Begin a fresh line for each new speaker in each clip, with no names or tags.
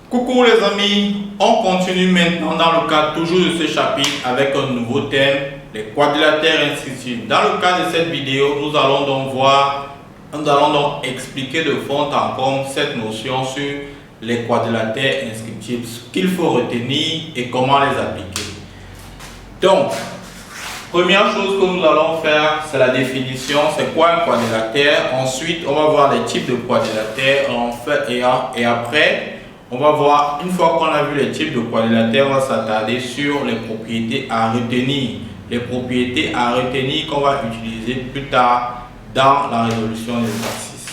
Coucou les amis, on continue maintenant dans le cadre toujours de ce chapitre avec un nouveau thème, les quadrilatères inscriptifs. Dans le cadre de cette vidéo, nous allons donc expliquer de fond en comble cette notion sur les quadrilatères inscriptifs, ce qu'il faut retenir et comment les appliquer. Donc, première chose que nous allons faire, c'est la définition, c'est quoi un quadrilatère. Ensuite, on va voir les types de quadrilatères et après, on va voir, une fois qu'on a vu les types de quadrilatères, on va s'attarder sur les propriétés à retenir. Les propriétés à retenir qu'on va utiliser plus tard dans la résolution des exercices.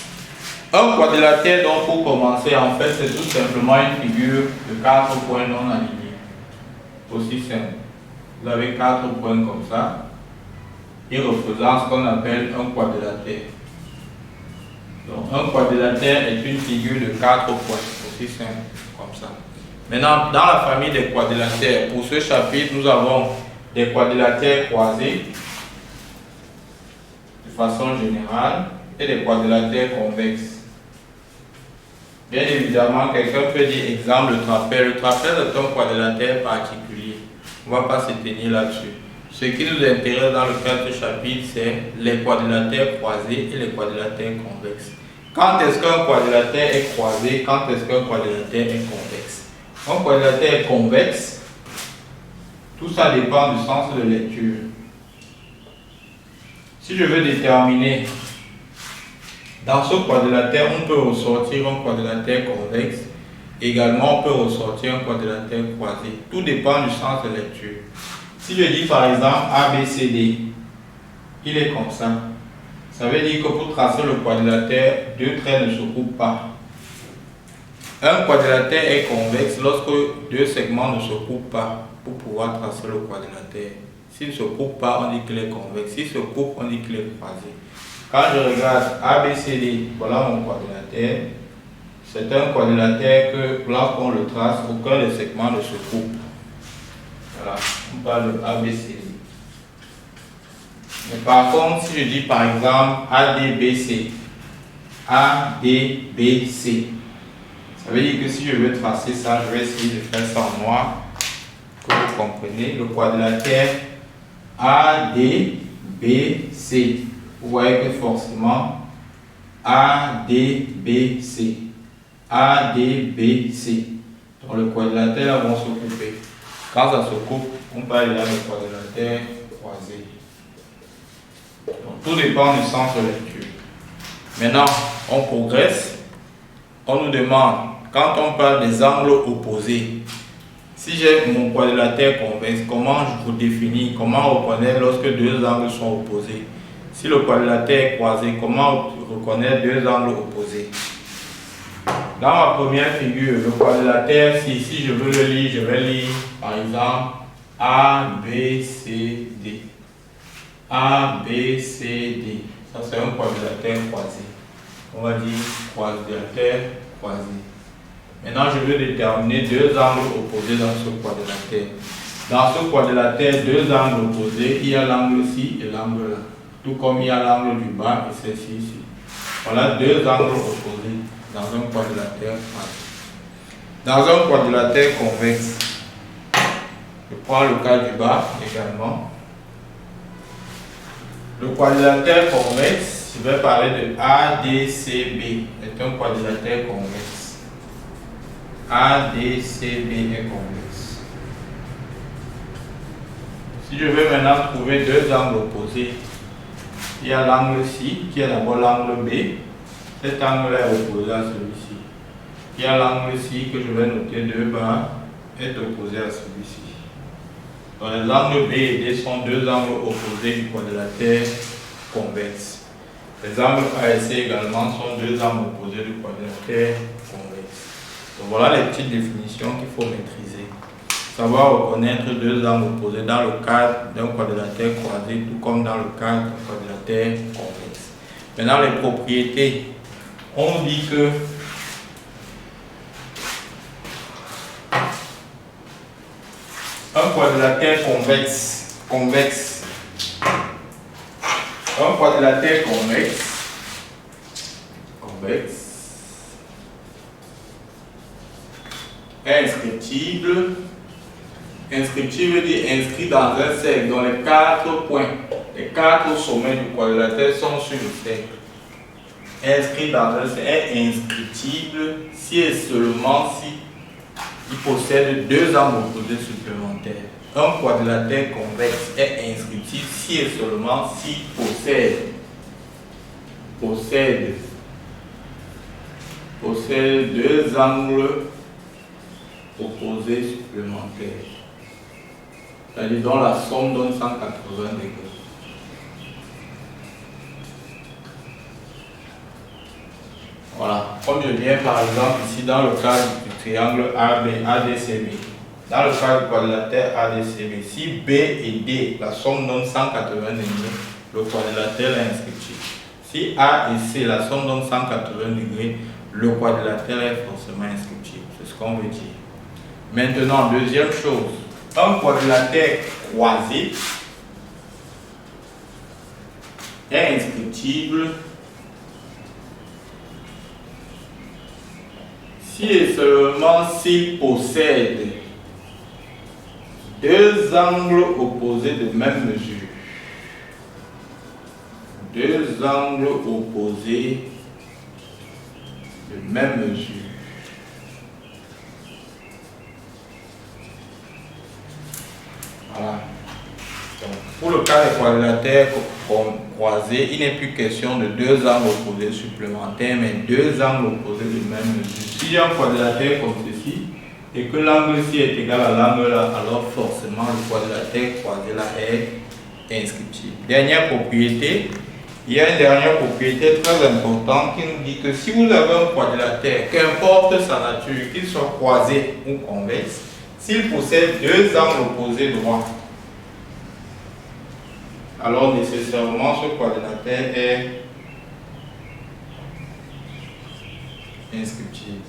Un quadrilatère, donc pour commencer, en fait, c'est tout simplement une figure de 4 points non alignés. Aussi simple. Vous avez 4 points comme ça. Ils représentent ce qu'on appelle un quadrilatère. Donc, un quadrilatère est une figure de 4 points. Aussi simple, comme ça. Maintenant, dans la famille des quadrilatères, pour ce chapitre, nous avons des quadrilatères croisés de façon générale et des quadrilatères convexes. Bien évidemment, quelqu'un peut dire exemple le trapèze. Le trapèze est un quadrilatère particulier. On ne va pas se tenir là-dessus. Ce qui nous intéresse dans le cadre de ce chapitre, c'est les quadrilatères croisés et les quadrilatères convexes. Quand est-ce qu'un quadrilatère est croisé? Quand est-ce qu'un quadrilatère est convexe? Un quadrilatère est convexe. Tout ça dépend du sens de lecture. Si je veux déterminer dans ce quadrilatère, on peut ressortir un quadrilatère convexe. Également, on peut ressortir un quadrilatère croisé. Tout dépend du sens de lecture. Si je dis par exemple ABCD, il est comme ça. Ça veut dire que pour tracer le quadrilatère, deux traits ne se coupent pas. Un quadrilatère est convexe lorsque deux segments ne se coupent pas pour pouvoir tracer le quadrilatère. S'il ne se coupe pas, on dit qu'il est convexe. S'il se coupe, on dit qu'il est croisé. Quand je regarde ABCD, voilà mon quadrilatère. C'est un quadrilatère que lorsqu'on le trace, aucun des segments ne se coupe. Voilà, on parle de ABCD. Mais par contre, si je dis par exemple ADBC, ADBC, ça veut dire que si je veux tracer ça, je vais essayer de faire ça en noir, que vous comprenez. Le quadrilatère ADBC, vous voyez que forcément ADBC, ADBC. Donc le quadrilatère vont se couper. Quand ça se coupe, on parle là de quadrilatère croisé. Donc, tout dépend du sens de lecture. Maintenant, on progresse. On nous demande, quand on parle des angles opposés, si j'ai mon quadrilatère convexe, comment je vous définis, comment reconnaître lorsque deux angles sont opposés? Si le quadrilatère est croisé, comment reconnaître deux angles opposés? Dans ma première figure, le quadrilatère, si je veux le lire, je vais lire par exemple A, B, C, D. A, B, C, D. Ça, c'est un quadrilatère croisé. On va dire quadrilatère croisé. Maintenant, je veux déterminer deux angles opposés dans ce quadrilatère. Dans ce quadrilatère, deux angles opposés, il y a l'angle-ci et l'angle là. Tout comme il y a l'angle du bas et celle-ci ici. Voilà deux angles opposés dans un quadrilatère croisé. Dans un quadrilatère convexe, je prends le cas du bas également. Le quadrilatère convexe, je vais parler de ADCB, est un quadrilatère convexe. ADCB est convexe. Si je veux maintenant trouver deux angles opposés, il y a l'angle-ci qui est d'abord l'angle B. Cet angle est opposé à celui-ci. Il y a l'angle-ci que je vais noter 2 bas est opposé à celui-ci. Donc les angles B et D sont deux angles opposés du quadrilatère convexe. Les angles A et C également sont deux angles opposés du quadrilatère convexe. Donc voilà les petites définitions qu'il faut maîtriser. Savoir reconnaître deux angles opposés dans le cadre d'un quadrilatère croisé, tout comme dans le cadre d'un quadrilatère convexe. Maintenant les propriétés. On dit que un quadrilatère convexe, un quadrilatère convexe est inscriptible. Inscriptible veut dire inscrit dans un cercle, dont les 4 points, les 4 sommets du quadrilatère sont sur le cercle. Inscrit dans un cercle est inscriptible si et seulement si il possède 2 angles opposés supplémentaires. Un quadrilatère convexe est inscriptible si et seulement s'il possède 2 angles opposés supplémentaires. C'est-à-dire dont la somme donne 180 degrés. Voilà, comme je viens par exemple ici dans le cas du triangle ADCB. Dans le cas du quadrilatère ADCB, si B et D, la somme donne 180 degrés, le quadrilatère est inscriptible. Si A et C, la somme donne 180 degrés, le quadrilatère est forcément inscriptible. C'est ce qu'on veut dire. Maintenant, deuxième chose, un quadrilatère croisé est inscriptible si et seulement s'il possède 2 angles opposés de même mesure. 2 angles opposés de même mesure. Voilà. Donc, pour le cas des quadrilatères croisés, il n'est plus question de 2 angles opposés supplémentaires, mais 2 angles opposés de même mesure. Si j'ai un quadrilatère comme ceci, et que l'angle ci est égal à l'angle là, alors forcément le quadrilatère croisé là est inscriptible. Dernière propriété, il y a une dernière propriété très importante qui nous dit que si vous avez un quadrilatère, qu'importe sa nature, qu'il soit croisé ou convexe, s'il possède 2 angles opposés droits, alors nécessairement ce quadrilatère est inscriptible.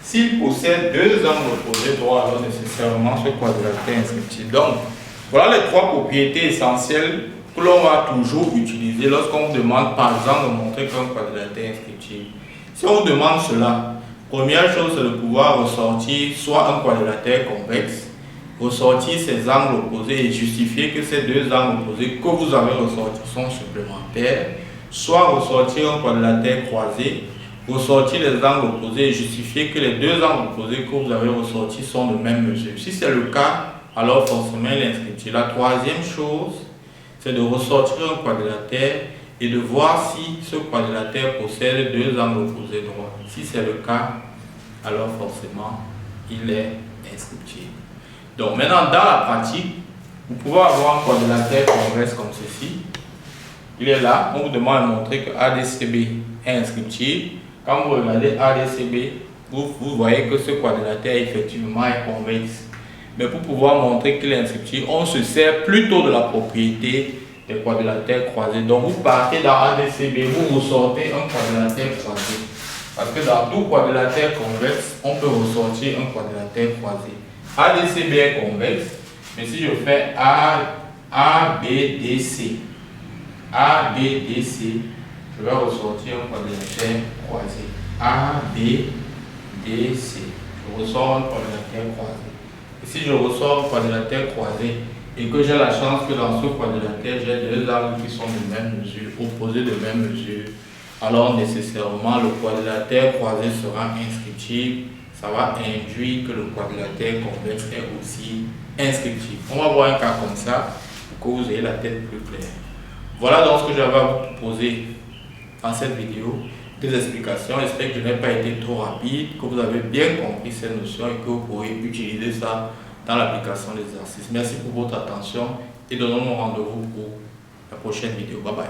S'il possède 2 angles opposés droits, alors nécessairement ce quadrilatère est inscriptible. Donc, voilà les 3 propriétés essentielles que l'on va toujours utiliser lorsqu'on vous demande par exemple de montrer qu'un quadrilatère est inscriptible. Si on vous demande cela, première chose c'est de pouvoir ressortir soit un quadrilatère convexe, ressortir ces angles opposés et justifier que ces 2 angles opposés que vous avez ressortis sont supplémentaires, soit ressortir un quadrilatère croisé, ressortir les angles opposés et justifier que les 2 angles opposés que vous avez ressortis sont de même mesure. Si c'est le cas, alors forcément il est inscriptible. La troisième chose, c'est de ressortir un quadrilatère et de voir si ce quadrilatère possède 2 angles opposés droits. Si c'est le cas, alors forcément il est inscriptible. Donc maintenant dans la pratique, vous pouvez avoir un quadrilatère convexe comme ceci. Il est là, on vous demande de montrer que ADCB est inscriptible. Quand vous regardez ADCB, vous voyez que ce quadrilatère effectivement est convexe. Mais pour pouvoir montrer qu'il est inscriptible, on se sert plutôt de la propriété des quadrilatères croisés. Donc vous partez dans ADCB, vous ressortez un quadrilatère croisé. Parce que dans tout quadrilatère convexe, on peut ressortir un quadrilatère croisé. ADCB est convexe, mais si je fais ABDC, je vais ressortir un quadrilatère croisé. ABDC, je ressors un quadrilatère croisé. Et si je ressors un quadrilatère croisé et que j'ai la chance que dans ce quadrilatère j'ai 2 angles qui sont de même mesure, opposés de même mesure, alors nécessairement le quadrilatère croisé sera inscriptible. Ça va induire que le quadrilatère convexe est aussi inscriptible. On va voir un cas comme ça pour que vous ayez la tête plus claire. Voilà donc ce que j'avais à vous proposer dans cette vidéo. Des explications. J'espère que je n'ai pas été trop rapide, que vous avez bien compris ces notions et que vous pourrez utiliser ça dans l'application des exercices. Merci pour votre attention et donnons-nous rendez-vous pour la prochaine vidéo. Bye bye.